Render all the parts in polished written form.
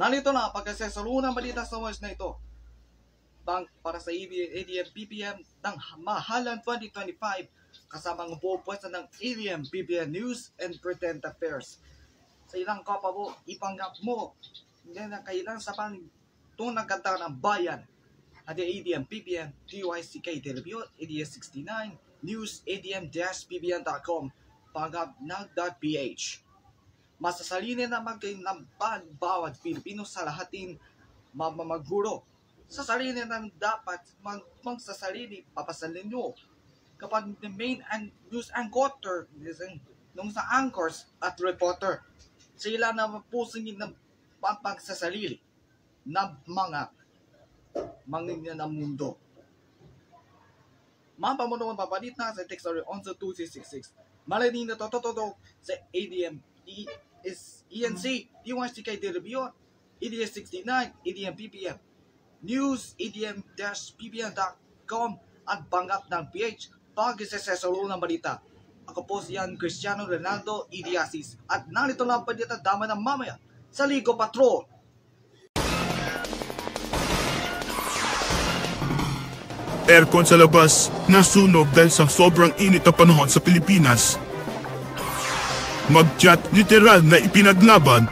Narito na pagkasasalunang balita sa oras na ito. Para sa ADM BPM ng Mahalan 2025 kasama ang buong pwesta ng ADM BPM News and Current Affairs. Sa ilang kapa mo, ipanggap mo na kailan sa itong nagkanta ng bayan at ADM BPM, DYCK Teleview, ADS69 News, ADM-BPM.com, panggap.ph. Masasalinin na magkainamban bawat Pilipino sa lahating mamamaguro. Sasalinin na dapat magsasalini papasalin nyo kapag the main news anchor nung sa anchors at reporter. Sila na pusingin ng pagsasalili na mga mangingin ng mundo. Mapamuno ang papalit na sa text story 112666. Malaning na totoo sa ADM ENC, DYCK Teleview, ADS69, ADM BPM News, ADM-BPM.com at banggap ng PH pag-isesesolo ng balita. Ako po siyan Cristiano Ronaldo Idiasis at narito lang balita dama ng mamaya sa Ligo Patrol. Aircon sa labas nasunog dahil sa sobrang init na panahon sa Pilipinas. Mag-chat literal na ipinaglaban.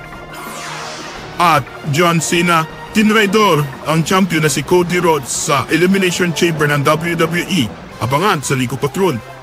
At John Cena, tinraidor ang champion na si Cody Rhodes sa Elimination Chamber ng WWE. Abangan sa Ligo Patrol.